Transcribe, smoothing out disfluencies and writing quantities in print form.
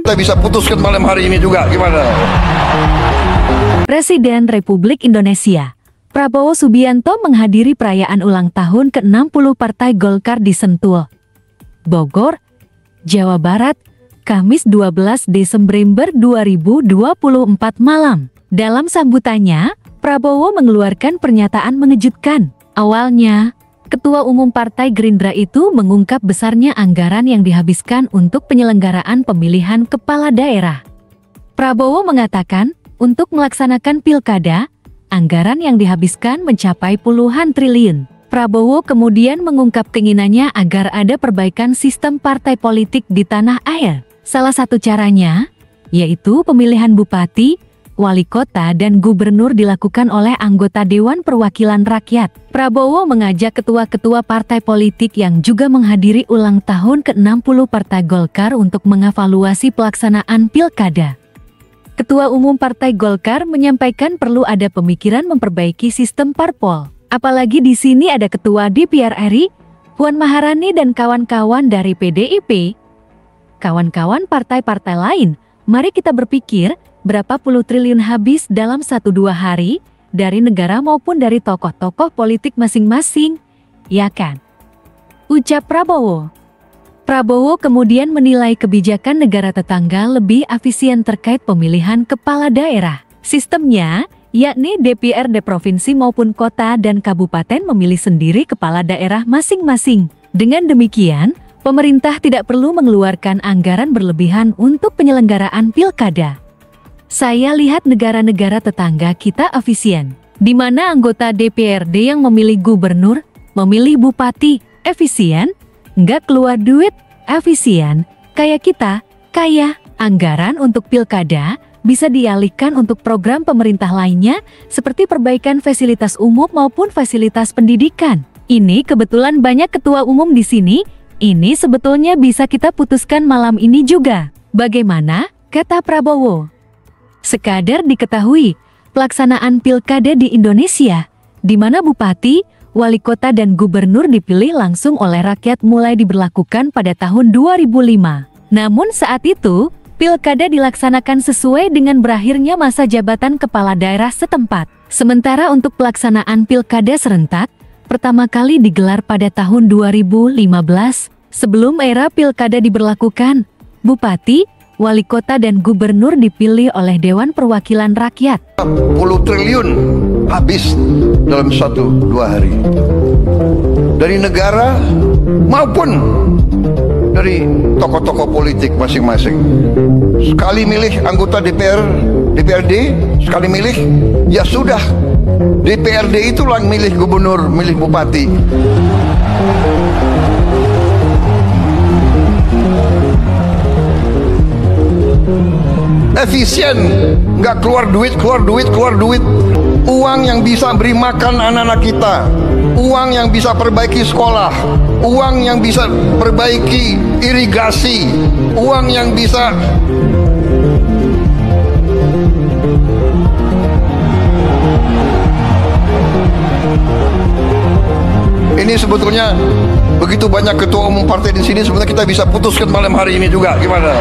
Kita bisa putuskan malam hari ini juga, gimana? Presiden Republik Indonesia Prabowo Subianto menghadiri perayaan ulang tahun ke-60 Partai Golkar di Sentul, Bogor, Jawa Barat, Kamis 12 Desember 2024 malam. Dalam sambutannya, Prabowo mengeluarkan pernyataan mengejutkan. Awalnya, Ketua Umum Partai Gerindra itu mengungkap besarnya anggaran yang dihabiskan untuk penyelenggaraan pemilihan kepala daerah. Prabowo mengatakan, untuk melaksanakan pilkada, anggaran yang dihabiskan mencapai puluhan triliun. Prabowo kemudian mengungkap keinginannya agar ada perbaikan sistem partai politik di tanah air. Salah satu caranya, yaitu pemilihan bupati, wali kota dan gubernur dilakukan oleh anggota Dewan Perwakilan Rakyat. Prabowo mengajak ketua-ketua partai politik yang juga menghadiri ulang tahun ke-60 Partai Golkar untuk mengevaluasi pelaksanaan pilkada. Ketua Umum Partai Golkar menyampaikan perlu ada pemikiran memperbaiki sistem parpol. Apalagi di sini ada Ketua DPR RI, Puan Maharani dan kawan-kawan dari PDIP. Kawan-kawan partai-partai lain, mari kita berpikir berapa puluh triliun habis dalam 1-2 hari dari negara maupun dari tokoh-tokoh politik masing-masing, ya kan? Ucap Prabowo. Prabowo kemudian menilai kebijakan negara tetangga lebih efisien terkait pemilihan kepala daerah. Sistemnya, yakni DPRD provinsi maupun kota dan kabupaten memilih sendiri kepala daerah masing-masing. Dengan demikian, pemerintah tidak perlu mengeluarkan anggaran berlebihan untuk penyelenggaraan pilkada. Saya lihat negara-negara tetangga kita efisien, di mana anggota DPRD yang memilih gubernur, memilih bupati, efisien, nggak keluar duit, efisien, kayak kita, kaya. Anggaran untuk pilkada bisa dialihkan untuk program pemerintah lainnya seperti perbaikan fasilitas umum maupun fasilitas pendidikan. Ini kebetulan banyak ketua umum di sini. Ini sebetulnya bisa kita putuskan malam ini juga. Bagaimana? Kata Prabowo. Sekadar diketahui, pelaksanaan pilkada di Indonesia, di mana bupati, wali kota dan gubernur dipilih langsung oleh rakyat mulai diberlakukan pada tahun 2005. Namun saat itu, pilkada dilaksanakan sesuai dengan berakhirnya masa jabatan kepala daerah setempat. Sementara untuk pelaksanaan pilkada serentak, pertama kali digelar pada tahun 2015. Sebelum era pilkada diberlakukan, bupati, wali kota dan gubernur dipilih oleh Dewan Perwakilan Rakyat. 10 triliun habis dalam 1-2 hari. Dari negara maupun dari tokoh-tokoh politik masing-masing. Sekali milih anggota DPRD, sekali milih, ya sudah. DPRD itulah yang milih gubernur, milih bupati. Efisien, nggak keluar duit. Uang yang bisa beri makan anak-anak kita, uang yang bisa perbaiki sekolah, uang yang bisa perbaiki irigasi, uang yang bisa ini sebetulnya begitu banyak ketua umum partai di sini, sebenarnya kita bisa putuskan malam hari ini juga, gimana?